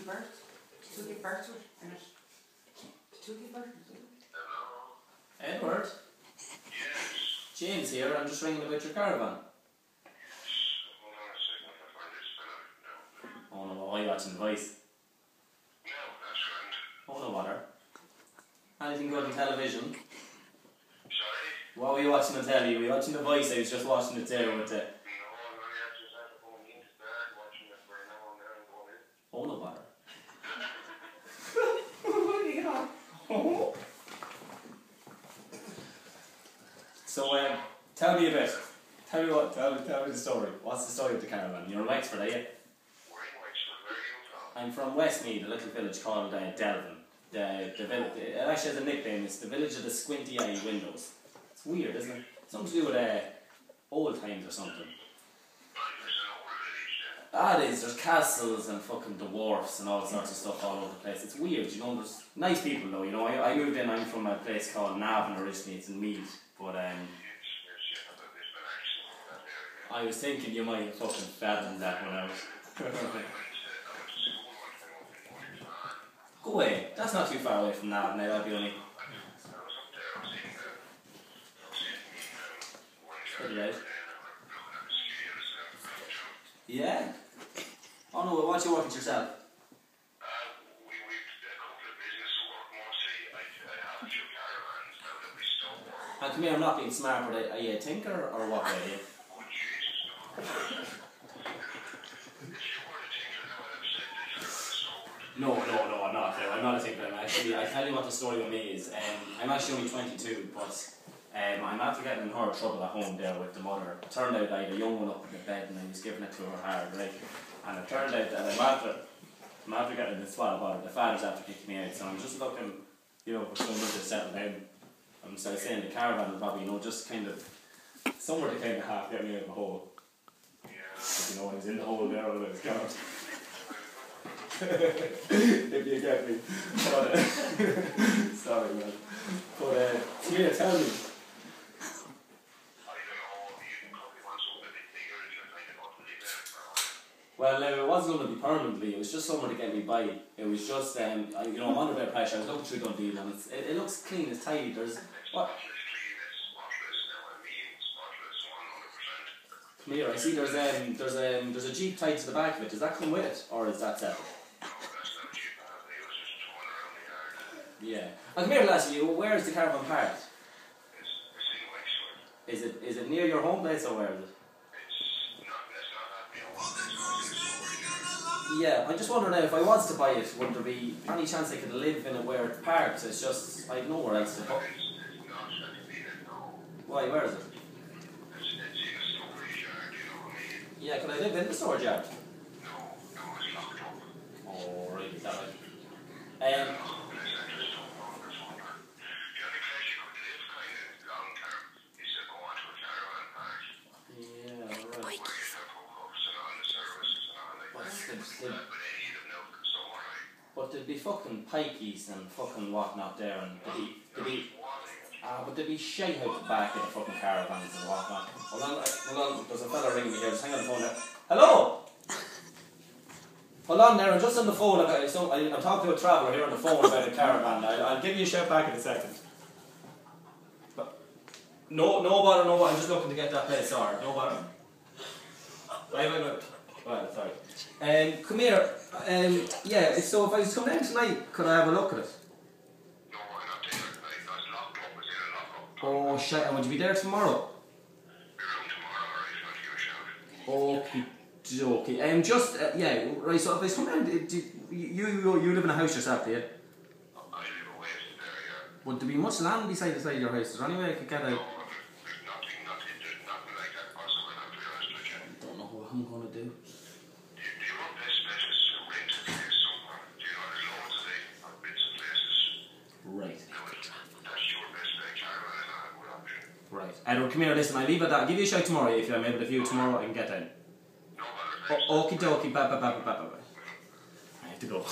give birth? To give birth to it? And it? To give birth to it? Edward? Yes. James here, I'm just ringing about your caravan. Hold on a second, if I find this fella. No. Oh no, why are you watching the Voice? No, that's grand. Oh no bother. Anything good on television? Sorry? What were you watching on telly? Were you watching the Voice? I was just watching it there with the... No, I'm only actually sat at home in the bed watching it for an hour now and going in. Oh no bother. What are you on? Oh. So tell me a bit. Tell me the story. What's the story of the caravan? You're in Wexford, are you? We're in Wexford. Where are you from? I'm from Westmead, a little village called Delvin. It actually has a nickname. It's the village of the squinty eye windows. It's weird, isn't it? Something to do with old times or something. There's an old village then. Ah, it is. There's castles and fucking dwarfs and all sorts of stuff all over the place. It's weird, you know. There's nice people though, you know. I moved in. I'm from a place called Navan originally. It's in Meath, but I was thinking you might have fucking fathomed that one out. Go away. That's not too far away from Navan. Now that'll be only. Yeah. Oh no, why don't you work it yourself? We a couple of business work mostly. I have a few caravans now that we store. And come here, I'm not being smart, but are you a tinker or what are you? Oh Jesus, no. If you were a tinker now, I'd have said that you're sold. No, I'm not. I'm not a tinker. I tell you what the story with me is. I'm actually only 22, but I'm after getting in her trouble at home there with the mother. It turned out I had a young one up in the bed and I was giving it to her hard, right? And it turned out that I'm after getting the swat about it. The father's after kicking me out, so I'm just looking, you know, for someone to settle down. So I was saying the caravan would probably, you know, just kind of somewhere to kind of half get me out of the hole. Yeah. But, you know, I was in the hole there when I was gone. If you get me. But, sorry, man. But, Tina, tell me. Well, it wasn't going to be permanently, it was just somewhere to get me by. It was just, you know, I'm under a bit of pressure. I was looking through Dundee and it looks clean, it's tidy. There's, what? Come here, I see there's a Jeep tied to the back of it. Does that come with it, or is that separate? Yeah. And come here, lassie, where is the caravan parked? Is it near your home place or where is it? Yeah, I just wonder now, if I was to buy it, would there be any chance I could live in it where it's parked? It's just, I have nowhere else to put. Why, where is it? Yeah, could I live in the storage yard? Oh, right, is that right? But there'd be fucking pikeys and fucking whatnot there, and there'd be shite out the back of the fucking caravans and whatnot. Hold on, there's a fella ringing me here, just hang on the phone there. Hello! Hold on there, I'm just on the phone, I'm talking to a traveller here on the phone about a caravan. I'll give you a shout back in a second. But no bother, I'm just looking to get that place sorted, no bother. Wait. Right, sorry. Come here. Yeah, so if I was coming in tonight, could I have a look at it? No, I'm not there tonight. That's locked up. It's in a lock-up. Oh shit, and would you be there tomorrow? We're home tomorrow, alright, I'll give you a shout. Okay. Just, yeah, right, so if I was coming in, you live in a house yourself, do you? I live away from there, yeah. Would there be much land beside the side of your house? Is there any way I could get a... No, there's nothing like that possible, I'll be honest with you. I don't know what I'm going to do. Do you want this place to rent a place somewhere? Do you know there's loads of bits of places? Right. Now, that's your best bet, Caravan is not a good option. Right. Edward, come here, listen, I'll leave it at that. I'll give you a shout tomorrow if I'm able to view tomorrow, I can get down. No bother, thanks. Okie dokie, bye. I have to go.